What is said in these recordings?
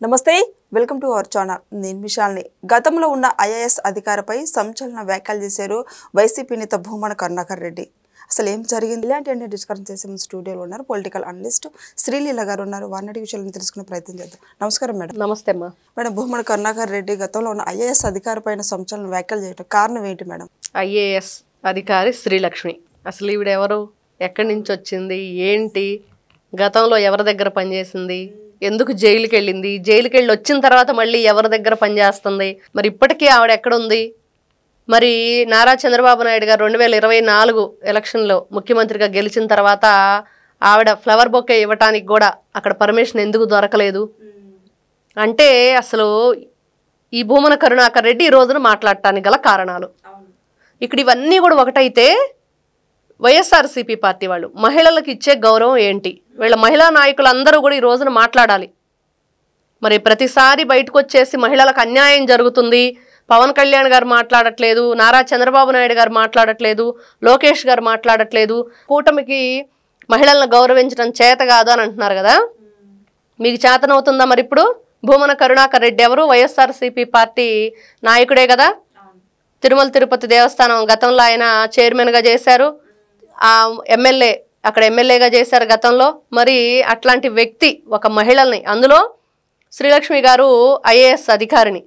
నమస్తే welcome to our channel నేను విశాల్ని గతంలో ఉన్న ఐఏఎస్ అధికారిపై సంచలన వ్యాఖ్యలు చేశారు వైసీపీ నేత భూమన కరుణాకర్ రెడ్డి అసలు ఏం జరిగింది ఇలాంటి అన్ని డిస్కషన్ చేసే ముందు స్టూడియోలో ఉన్నారు పొలిటికల్ అనలిస్ట్ శ్రీలీల గారు ఉన్నారు వారిని విషయాలను తెలుసుకునే ప్రయత్నం చేద్దాం నమస్కారం మేడం నమస్తే అమ్మా మేడం భూమన కరుణాకర్ రెడ్డి గతంలో ఉన్న ఐఏఎస్ అధికారిపై సంచలన వ్యాఖ్యలు చేయడం కారణం ఏంటి మేడం ఐఏఎస్ అధికారి శ్రీలక్ష్మి అసలు ఈవిడ ఎవరు ఎక్కడి నుంచి వచ్చింది ఏంటి గతంలో ఎవరి దగ్గర పనిచేసింది ఎందుకు జైలుకి వెళ్ళింది జైలుకి వెళ్ళి వచ్చిన తర్వాత మళ్ళీ ఎవరి దగ్గర పనిచేస్తుంది మరి ఇప్పటికీ ఆవిడ ఎక్కడుంది మరి నారా చంద్రబాబు నాయుడు గారు 2024 ఎలక్షన్లో ముఖ్యమంత్రిగా గెలిచిన తర్వాత ఆవిడ ఫ్లవర్ బొకే ఇవ్వటానికి కూడా అక్కడ పర్మిషన్ ఎందుకు దొరకలేదు అంటే అసలు ఈ భూమన కరుణాకర్ రెడ్డి ఈ రోజున మాట్లాడటానికి గల కారణాలు ఇక్కడ ఇవన్నీ కూడా ఒకటైతే వైఎస్ఆర్సీపీ పార్టీ వాళ్ళు మహిళలకు ఇచ్చే గౌరవం ఏంటి వీళ్ళ మహిళా నాయకులందరూ కూడా ఈ రోజున మాట్లాడాలి మరి ప్రతిసారి బయటకు వచ్చేసి మహిళలకు అన్యాయం జరుగుతుంది పవన్ కళ్యాణ్ గారు మాట్లాడట్లేదు నారా చంద్రబాబు నాయుడు గారు మాట్లాడట్లేదు లోకేష్ గారు మాట్లాడట్లేదు కూటమికి మహిళలను గౌరవించడం చేత కాదు అని అంటున్నారు కదా మీకు చేతనవుతుందా మరి ఇప్పుడు భూమన కరుణాకర్ రెడ్డి ఎవరు వైఎస్ఆర్సీపీ పార్టీ నాయకుడే కదా తిరుమల తిరుపతి దేవస్థానం గతంలో ఆయన చైర్మన్గా చేశారు ఎమ్మెల్యే అక్కడ ఎమ్మెల్యేగా చేశారు గతంలో మరి అట్లాంటి వ్యక్తి ఒక మహిళల్ని అందులో శ్రీలక్ష్మి గారు ఐఏఎస్ అధికారిని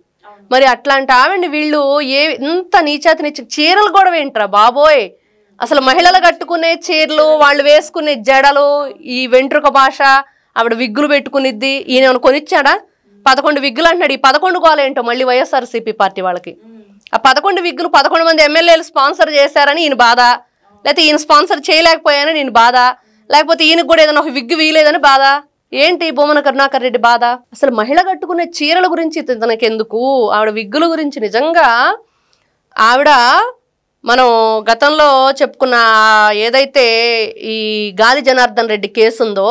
మరి అట్లాంటి ఆవిడ్ని వీళ్ళు ఎంత నీచాతినిచ్చి చీరలు కూడా ఏంట్రా బాబోయ్ అసలు మహిళలు కట్టుకునే చీరలు వాళ్ళు వేసుకునే జడలు ఈ వెంట్రుక భాష ఆవిడ విగ్గులు పెట్టుకునిద్ది ఈయన కొనిచ్చాడా 11 విగ్గులు అంటున్నాడు ఈ 11 గోలేంటో మళ్ళీ వైఎస్ఆర్సీపీ పార్టీ వాళ్ళకి ఆ 11 విగ్గులు 11 మంది ఎమ్మెల్యేలు స్పాన్సర్ చేశారని ఈయన బాధ లేకపోతే ఈయన స్పాన్సర్ చేయలేకపోయానని నేను బాధ లేకపోతే ఈయనకు కూడా ఏదైనా ఒక విగ్గు వీలేదని బాధ ఏంటి భూమన కరుణాకర్ రెడ్డి బాధ అసలు మహిళ కట్టుకునే చీరల గురించి తనకెందుకు ఆవిడ విగ్గుల గురించి నిజంగా ఆవిడ మనం గతంలో చెప్పుకున్న ఏదైతే ఈ గాలి జనార్దన్ రెడ్డి కేసు ఉందో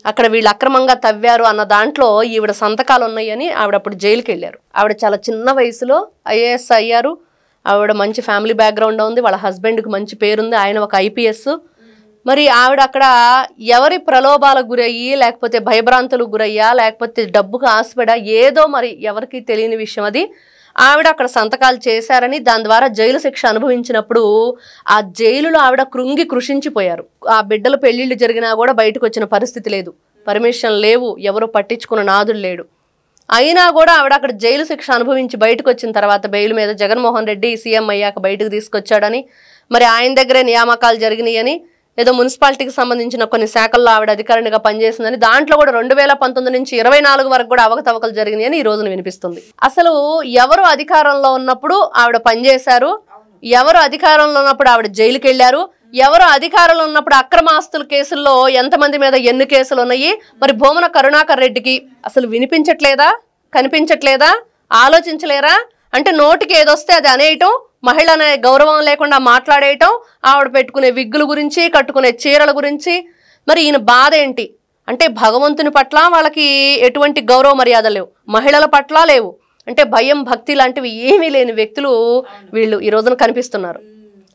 అక్కడ వీళ్ళు అక్రమంగా తవ్వారు అన్న దాంట్లో ఈవిడ సంతకాలు ఉన్నాయని ఆవిడ అప్పుడు జైలుకి వెళ్ళారు ఆవిడ చాలా చిన్న వయసులో ఐఏఎస్ అయ్యారు ఆవిడ మంచి ఫ్యామిలీ బ్యాక్గ్రౌండ్ ఉంది వాళ్ళ హస్బెండ్కి మంచి పేరుంది ఆయన ఒక ఐపీఎస్ మరి ఆవిడ అక్కడ ఎవరి ప్రలోభాలకు గురయ్యి లేకపోతే భయభ్రాంతులకు గురయ్యా లేకపోతే డబ్బుకు ఆశపడా ఏదో మరి ఎవరికి తెలియని విషయం అది ఆవిడ అక్కడ సంతకాలు చేశారని దాని ద్వారా జైలు శిక్ష అనుభవించినప్పుడు ఆ జైలులో ఆవిడ కృంగి కృషించిపోయారు ఆ బిడ్డల పెళ్లిళ్ళు జరిగినా కూడా బయటకు వచ్చిన పరిస్థితి లేదు పర్మిషన్ లేవు ఎవరు పట్టించుకున్న నాదుడు లేడు అయినా కూడా ఆవిడ అక్కడ జైలు శిక్ష అనుభవించి బయటకు వచ్చిన తర్వాత బెయిల్ మీద జగన్మోహన్ రెడ్డి సీఎం అయ్యాక బయటకు తీసుకొచ్చాడని మరి ఆయన దగ్గరే నియామకాలు జరిగినాయని ఏదో మున్సిపాలిటీకి సంబంధించిన కొన్ని శాఖల్లో ఆవిడ అధికారినిగా పనిచేసిందని దాంట్లో కూడా 2019 నుంచి 24 వరకు కూడా అవకతవకలు జరిగినాయని ఈ రోజున వినిపిస్తుంది అసలు ఎవరు అధికారంలో ఉన్నప్పుడు ఆవిడ పనిచేశారు ఎవరు అధికారంలో ఉన్నప్పుడు ఆవిడ జైలుకి వెళ్ళారు ఎవరు అధికారంలో ఉన్నప్పుడు అక్రమ ఆస్తుల కేసుల్లో ఎంతమంది మీద ఎన్ని కేసులు ఉన్నాయి మరి భూమన కరుణాకర్ రెడ్డికి అసలు వినిపించట్లేదా కనిపించట్లేదా ఆలోచించలేరా అంటే నోటికి ఏదొస్తే అది అనేయటం మహిళ అనే గౌరవం లేకుండా మాట్లాడేయటం ఆవిడ పెట్టుకునే విగ్గుల గురించి కట్టుకునే చీరల గురించి మరి ఈయన బాధ ఏంటి అంటే భగవంతుని పట్ల వాళ్ళకి ఎటువంటి గౌరవ మర్యాద లేవు మహిళల పట్ల లేవు అంటే భయం భక్తి లాంటివి ఏమీ లేని వ్యక్తులు వీళ్ళు ఈ రోజున కనిపిస్తున్నారు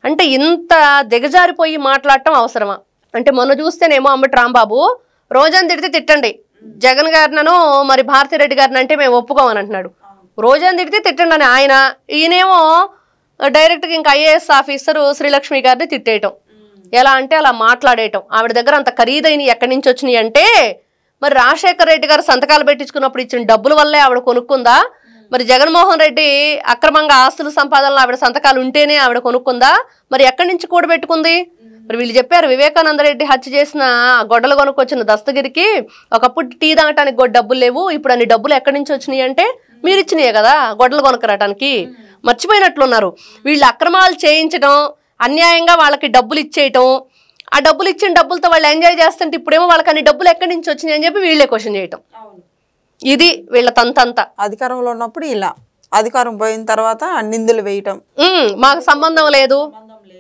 అంటే ఇంత దిగజారిపోయి మాట్లాడటం అవసరమా అంటే మొన్న చూస్తేనేమో అంబటి రాంబాబు రోజాని తిడితే తిట్టండి జగన్ గారినను మరి భారతిరెడ్డి గారిని అంటే మేము ఒప్పుకోమని అంటున్నాడు రోజాని తిడితే తిట్టండి అని ఆయన ఈయనేమో డైరెక్ట్గా ఇంకా ఐఏఎస్ ఆఫీసరు శ్రీలక్ష్మి గారిని తిట్టేయటం ఎలా అంటే అలా మాట్లాడేయటం ఆవిడ దగ్గర అంత ఖరీదైన ఎక్కడి నుంచి వచ్చినాయి అంటే మరి రాజశేఖర్ రెడ్డి గారు సంతకాలు పెట్టించుకున్నప్పుడు ఇచ్చిన డబ్బుల వల్లే ఆవిడ కొనుక్కుందా మరి జగన్మోహన్ రెడ్డి అక్రమంగా ఆస్తుల సంపాదనలో ఆవిడ సంతకాలు ఉంటేనే ఆవిడ కొనుక్కుందా మరి ఎక్కడి నుంచి కూడబెట్టుకుంది మరి వీళ్ళు చెప్పారు వివేకానంద రెడ్డి హత్య చేసిన గొడ్డలు కొనుక్కొచ్చిన దస్తగిరికి ఒకప్పుడు టీ తాగటానికి కూడా డబ్బులు లేవు ఇప్పుడు అన్ని డబ్బులు ఎక్కడి నుంచి వచ్చినాయి అంటే మీరు ఇచ్చినాయే కదా గొడ్డలు కొనుక్కరాటానికి మర్చిపోయినట్లున్నారు వీళ్ళు అక్రమాలు చేయించడం అన్యాయంగా వాళ్ళకి డబ్బులు ఇచ్చేయటం ఆ డబ్బులు ఇచ్చిన డబ్బులతో వాళ్ళు ఎంజాయ్ చేస్తుంటే ఇప్పుడేమో వాళ్ళకి అన్ని డబ్బులు ఎక్కడి నుంచి వచ్చినాయి అని చెప్పి వీళ్ళే క్వశ్చన్ చేయటం ఇది వీళ్ళ తంతంతా అధికారంలో ఉన్నప్పుడు ఇలా అధికారం పోయిన తర్వాత నిందులు వేయటం మాకు సంబంధం లేదు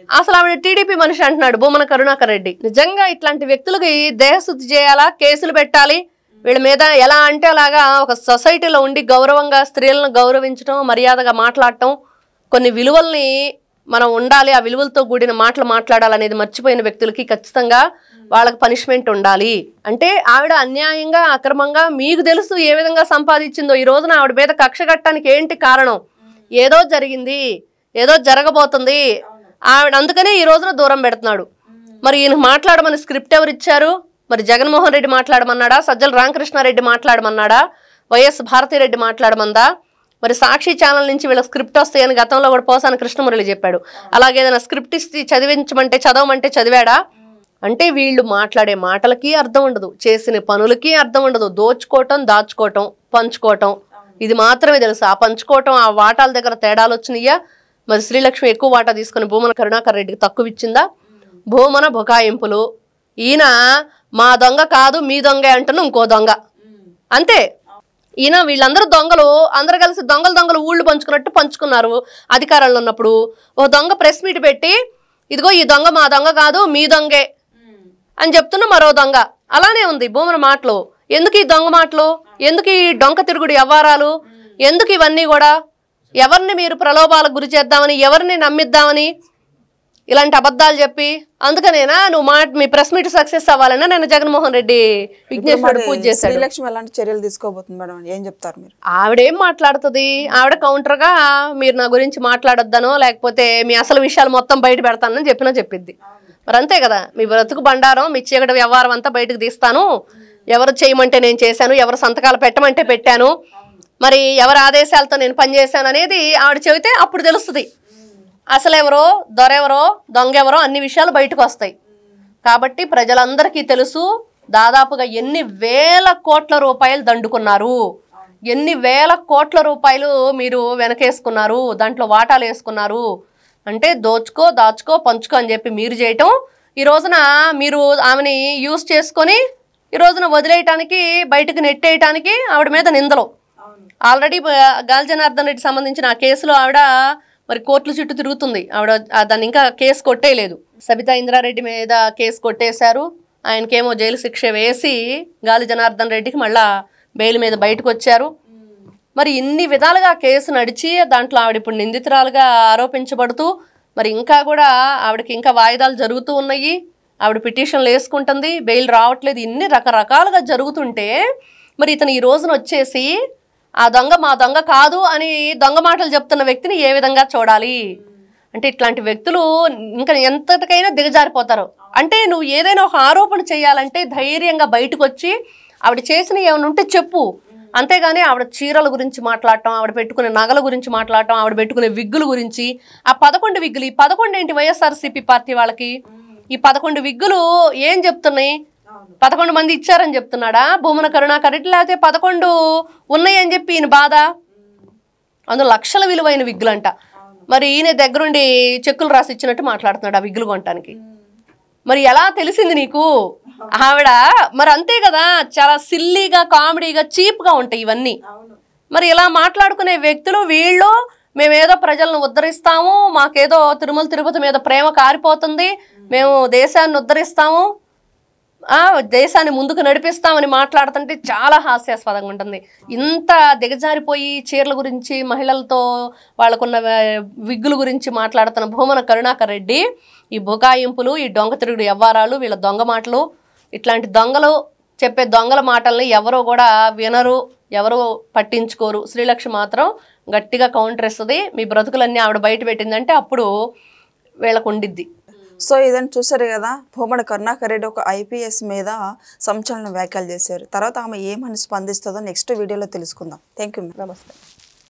అసలు ఆవిడ టీడీపీ మనిషి అంటున్నాడు భూమన కరుణాకర్ రెడ్డి నిజంగా ఇట్లాంటి వ్యక్తులకి దేహశుద్ధి చేయాలా కేసులు పెట్టాలి వీళ్ళ మీద ఎలా అంటే అలాగా ఒక సొసైటీలో ఉండి గౌరవంగా స్త్రీలను గౌరవించడం మర్యాదగా మాట్లాడటం కొన్ని విలువల్ని మనం ఉండాలి, ఆ విలువలతో కూడిన మాటలు మాట్లాడాలనేది మర్చిపోయిన వ్యక్తులకి ఖచ్చితంగా వాళ్ళకి పనిష్మెంట్ ఉండాలి. అంటే ఆవిడ అన్యాయంగా అక్రమంగా మీకు తెలుసు ఏ విధంగా సంపాదించిందో. ఈ రోజున ఆవిడ మీద కక్ష కట్టడానికి ఏంటి కారణం? ఏదో జరిగింది, ఏదో జరగబోతుంది ఆవిడ, అందుకనే ఈ రోజున దూరం పెడుతున్నాడు. మరి ఈయన మాట్లాడమని స్క్రిప్ట్ ఎవరు ఇచ్చారు? మరి జగన్మోహన్ రెడ్డి మాట్లాడమన్నాడా? సజ్జల రామకృష్ణారెడ్డి మాట్లాడమన్నాడా? వైఎస్ భారతిరెడ్డి మాట్లాడమందా? మరి సాక్షి ఛానల్ నుంచి వీళ్ళ స్క్రిప్ట్ వస్తాయని గతంలో కూడా పోసాని కృష్ణమురళి చెప్పాడు. అలాగే ఏదైనా స్క్రిప్ట్ ఇస్తే చదవమంటే చదివాడా? అంటే వీళ్ళు మాట్లాడే మాటలకి అర్థం ఉండదు, చేసిన పనులకి అర్థం ఉండదు. దోచుకోవటం, దాచుకోవటం, పంచుకోవటం, ఇది మాత్రమే తెలుసు. ఆ పంచుకోవటం, ఆ వాటాల దగ్గర తేడాలు వచ్చినాయా? మరి శ్రీలక్ష్మి ఎక్కువ వాటా తీసుకుని భూమన కరుణాకర్ రెడ్డికి తక్కువ ఇచ్చిందా? భూమన బుకాయింపులు. ఈయన మా దొంగ కాదు మీ దొంగ అంటున్న ఇంకో దొంగ, అంతే. ఈయన వీళ్ళందరూ దొంగలు, అందరు కలిసి దొంగలు ఊళ్ళు పంచుకున్నట్టు పంచుకున్నారు అధికారంలో ఉన్నప్పుడు. ఓ దొంగ ప్రెస్ మీట్ పెట్టి ఇదిగో ఈ దొంగ మా దొంగ కాదు మీ దొంగే అని చెప్తున్న మరో దొంగ. అలానే ఉంది భూమన మాటలు. ఎందుకు ఈ దొంగ మాటలు? ఎందుకు ఈ డొంక తిరుగుడు వ్యవహారాలు? ఎందుకు ఇవన్నీ కూడా? ఎవరిని మీరు ప్రలోభాలకు గురి చేద్దామని, ఎవరిని నమ్మిద్దామని ఇలాంటి అబద్ధాలు చెప్పి? అందుకనేనా నువ్వు మీ ప్రెస్ మీట్ సక్సెస్ అవ్వాలన్నా నేను జగన్మోహన్ రెడ్డి విఘ్నేశ్వరుడు పూజ చేశాడు. శ్రీలక్ష్మి ఎలాంటి చర్యలు తీసుకోబోతుంది మేడం, ఏం చెప్తారు మీరు? ఆవిడేం మాట్లాడుతుంది? ఆవిడ కౌంటర్గా మీరు నా గురించి మాట్లాడొద్దనో లేకపోతే మీ అసలు విషయాలు మొత్తం బయట పెడతానని చెప్పిద్ది. మరి అంతే కదా, మీ బ్రతుకు బండారం, మీ చీకటి వ్యవహారం అంతా బయటకు తీస్తాను, ఎవరు చేయమంటే నేను చేశాను, ఎవరు సంతకాలు పెట్టమంటే పెట్టాను, మరి ఎవరి ఆదేశాలతో నేను పనిచేశాను అనేది ఆవిడ చెబితే అప్పుడు తెలుస్తుంది. అసలు ఎవరో, దొరెవరో, దొంగ ఎవరో అన్ని విషయాలు బయటకు వస్తాయి. కాబట్టి ప్రజలందరికీ తెలుసు దాదాపుగా ఎన్ని వేల కోట్ల రూపాయలు దండుకున్నారు, ఎన్ని వేల కోట్ల రూపాయలు మీరు వెనకేసుకున్నారు, దాంట్లో వాటాలు వేసుకున్నారు. అంటే దోచుకో, దాచుకో, పంచుకో అని చెప్పి మీరు చేయటం, ఈ రోజున మీరు ఆమెని యూజ్ చేసుకొని ఈ రోజున వదిలేయటానికి, బయటకు నెట్టేయటానికి ఆవిడ మీద నిందలు. ఆల్రెడీ గాలి జనార్దన్ రెడ్డి సంబంధించిన ఆ కేసులో ఆవిడ మరి కోర్టుల చుట్టూ తిరుగుతుంది. ఆవిడ దాన్ని ఇంకా కేసు కొట్టేయలేదు. సబితా ఇంద్రారెడ్డి మీద కేసు కొట్టేశారు, ఆయనకేమో జైలు శిక్ష వేసి గాలి జనార్దన్ రెడ్డికి మళ్ళా బెయిల్ మీద బయటకు వచ్చారు. మరి ఇన్ని విధాలుగా కేసు నడిచి దాంట్లో ఆవిడ ఇప్పుడు నిందితురాలుగా ఆరోపించబడుతూ మరి ఇంకా కూడా ఆవిడకి ఇంకా వాయిదాలు జరుగుతూ ఉన్నాయి. ఆవిడ పిటిషన్లు వేసుకుంటుంది, బెయిల్ రావట్లేదు. ఇన్ని రకరకాలుగా జరుగుతుంటే మరి ఇతను ఈ రోజున వచ్చేసి ఆ దొంగ మా దొంగ కాదు అని దొంగ మాటలు చెప్తున్న వ్యక్తిని ఏ విధంగా చూడాలి? అంటే ఇట్లాంటి వ్యక్తులు ఇంకా ఎంతటికైనా దిగజారిపోతారు. అంటే నువ్వు ఏదైనా ఒక ఆరోపణ చేయాలంటే ధైర్యంగా బయటకు వచ్చి ఆవిడ చేసిన ఏమైనా ఉంటే చెప్పు. అంతేగాని ఆవిడ చీరల గురించి మాట్లాడటం, ఆవిడ పెట్టుకునే నగల గురించి మాట్లాడటం, ఆవిడ పెట్టుకునే విగ్గుల గురించి, ఆ 11 విగ్గులు, ఈ 11 ఏంటి వైఎస్ఆర్సీపీ పార్టీ వాళ్ళకి? ఈ 11 విగ్గులు ఏం చెప్తున్నాయి? 11 మంది ఇచ్చారని చెప్తున్నాడా భూమన కరుణాకర్ రెడ్డి? లేకపోతే 11 ఉన్నాయని చెప్పి ఈయన బాధ? అందులో లక్షల విలువైన విగ్గులంట. మరి ఈయన దగ్గరుండి చెక్కులు రాసి ఇచ్చినట్టు మాట్లాడుతున్నాడు ఆ విగ్గులు కొనటానికి. మరి ఎలా తెలిసింది నీకు? ఆవిడ మరి అంతే కదా, చాలా సిల్లీగా, కామెడీగా, చీప్గా ఉంటాయి ఇవన్నీ. మరి ఇలా మాట్లాడుకునే వ్యక్తులు వీళ్ళు మేమేదో ప్రజలను ఉద్ధరిస్తాము, మాకేదో తిరుమల తిరుపతి మీద ప్రేమ కారిపోతుంది, మేము దేశాన్ని ఉద్ధరిస్తాము, దేశాన్ని ముందుకు నడిపిస్తామని మాట్లాడుతుంటే చాలా హాస్యాస్పదంగా ఉంటుంది. ఇంత దిగజారిపోయి చీరల గురించి, మహిళలతో వాళ్ళకున్న విగ్గుల గురించి మాట్లాడుతున్న భూమన కరుణాకర్ రెడ్డి ఈ బుకాయింపులు, ఈ దొంగ తిరుగుడు వ్యవహారాలు, వీళ్ళ దొంగ మాటలు, ఇట్లాంటి దొంగలు చెప్పే దొంగల మాటల్ని ఎవరో కూడా వినరు, ఎవరు పట్టించుకోరు. శ్రీలక్ష్మి మాత్రం గట్టిగా కౌంటర్ ఇస్తుంది. మీ బ్రతుకులన్నీ ఆవిడ బయట పెట్టిందంటే అప్పుడు వీళ్ళకు ఉండిద్ది. సో ఇదని చూసారు కదా, భూమన కరుణాకర్ రెడ్డి ఒక ఐపీఎస్ మీద సంచలన వ్యాఖ్యలు చేశారు. తర్వాత ఆమె ఏమని స్పందిస్తుందో నెక్స్ట్ వీడియోలో తెలుసుకుందాం. Thank you. నమస్తే.